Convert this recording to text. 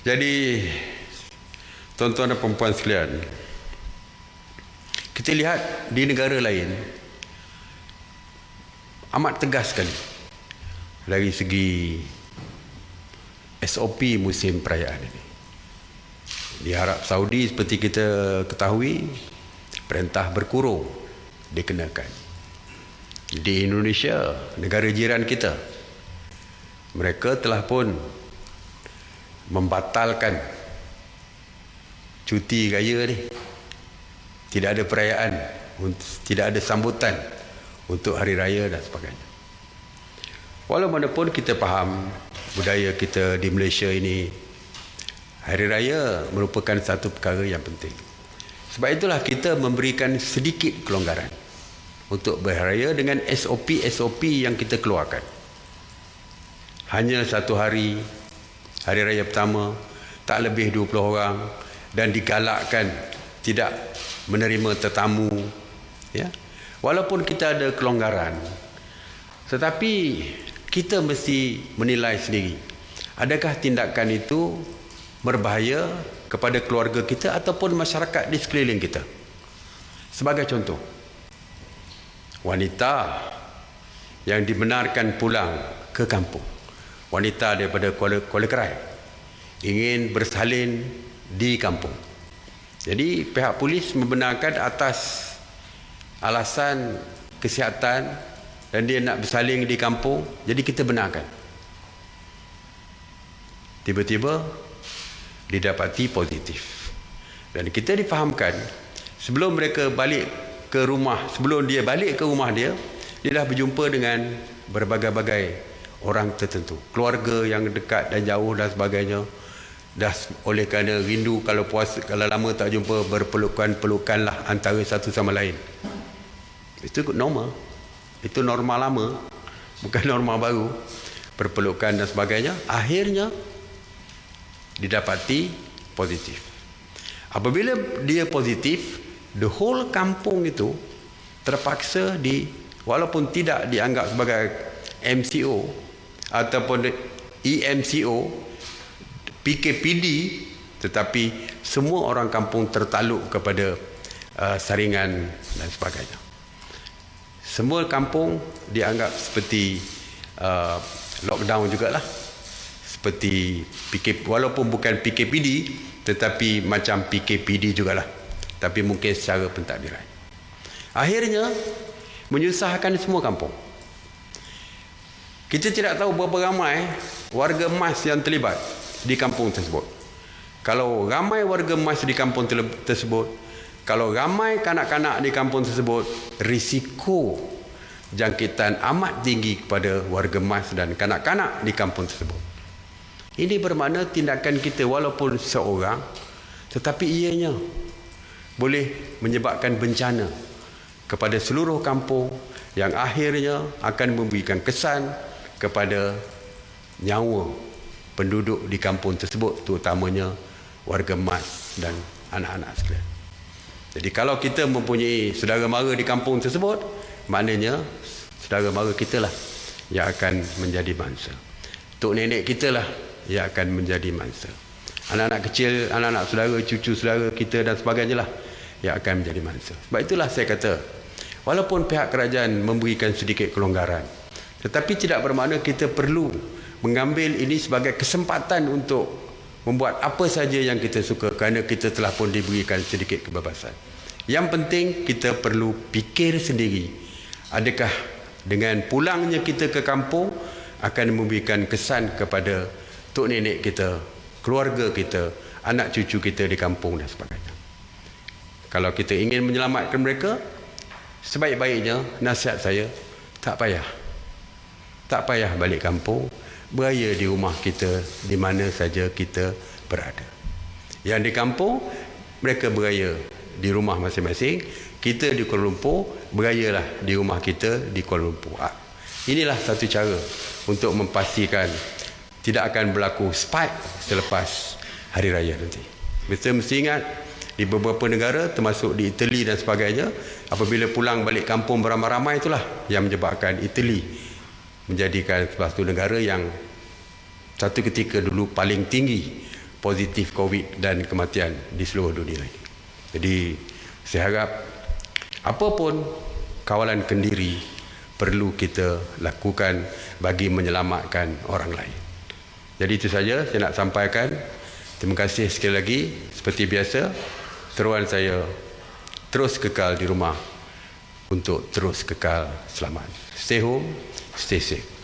Jadi tuan-tuan dan perempuan sekalian, kita lihat di negara lain amat tegas sekali dari segi SOP musim perayaan ini. Di Arab Saudi seperti kita ketahui, perintah berkurung dikenakan. Di Indonesia, negara jiran kita, mereka telah pun membatalkan cuti raya ni. Tidak ada perayaan, tidak ada sambutan untuk hari raya dan sebagainya. Walaupun kita faham budaya kita di Malaysia ini, hari raya merupakan satu perkara yang penting. Sebab itulah kita memberikan sedikit kelonggaran untuk berraya dengan SOP yang kita keluarkan. Hanya satu hari raya pertama, tak lebih 20 orang, dan digalakkan tidak menerima tetamu. Ya? Walaupun kita ada kelonggaran, tetapi kita mesti menilai sendiri, adakah tindakan itu berbahaya kepada keluarga kita ataupun masyarakat di sekeliling kita. Sebagai contoh, wanita yang dibenarkan pulang ke kampung, wanita daripada Kuala Kerai, ingin bersalin di kampung. Jadi pihak polis membenarkan atas alasan kesihatan dan dia nak bersalin di kampung, jadi kita benarkan. Tiba-tiba didapati positif. Dan kita difahamkan sebelum mereka balik ke rumah, sebelum dia balik ke rumah dia dah berjumpa dengan berbagai-bagai orang tertentu, keluarga yang dekat dan jauh dan sebagainya. Dah oleh kerana rindu, kalau lama tak jumpa, berpelukan-pelukanlah antara satu sama lain. Itu normal. Itu normal lama, bukan normal baru. Berpelukan dan sebagainya. Akhirnya didapati positif. Apabila dia positif, the whole kampung itu terpaksa walaupun tidak dianggap sebagai MCO ataupun EMCO, PKPD, tetapi semua orang kampung tertaluk kepada saringan dan sebagainya. Semua kampung dianggap seperti lockdown jugalah. Seperti walaupun bukan PKPD, tetapi macam PKPD jugalah, tapi mungkin secara pentadbiran. Akhirnya menyusahkan semua kampung. Kita tidak tahu berapa ramai warga emas yang terlibat di kampung tersebut. Kalau ramai warga emas di kampung tersebut, kalau ramai kanak-kanak di kampung tersebut, risiko jangkitan amat tinggi kepada warga emas dan kanak-kanak di kampung tersebut. Ini bermakna tindakan kita walaupun seorang, tetapi ianya boleh menyebabkan bencana kepada seluruh kampung yang akhirnya akan memberikan kesan kepada nyawa penduduk di kampung tersebut, terutamanya warga emas dan anak-anak sekalian. Jadi kalau kita mempunyai saudara mara di kampung tersebut, maknanya saudara mara kita lah yang akan menjadi mangsa. Tok nenek kita lah yang akan menjadi mangsa. Anak-anak kecil, anak-anak saudara, cucu saudara kita dan sebagainya lah yang akan menjadi mangsa. Sebab itulah saya kata, walaupun pihak kerajaan memberikan sedikit kelonggaran, tetapi tidak bermakna kita perlu mengambil ini sebagai kesempatan untuk membuat apa saja yang kita suka, kerana kita telah pun diberikan sedikit kebebasan. Yang penting kita perlu fikir sendiri, adakah dengan pulangnya kita ke kampung akan memberikan kesan kepada tok nenek kita, keluarga kita, anak cucu kita di kampung dan sebagainya. Kalau kita ingin menyelamatkan mereka, sebaik-baiknya nasihat saya, tak payah balik kampung, beraya di rumah kita di mana saja kita berada. Yang di kampung, mereka beraya di rumah masing-masing. Kita di Kuala Lumpur, berayalah di rumah kita di Kuala Lumpur. Inilah satu cara untuk memastikan tidak akan berlaku spike selepas hari raya nanti. Kita mesti ingat, di beberapa negara termasuk di Itali dan sebagainya, apabila pulang balik kampung beramai-ramai, itulah yang menyebabkan Itali menjadikan satu negara yang satu ketika dulu paling tinggi positif COVID dan kematian di seluruh dunia ini. Jadi saya harap apapun kawalan kendiri perlu kita lakukan bagi menyelamatkan orang lain. Jadi itu saja saya nak sampaikan. Terima kasih sekali lagi. Seperti biasa, seruan saya terus kekal di rumah untuk terus kekal selamat. Stay home, stay safe.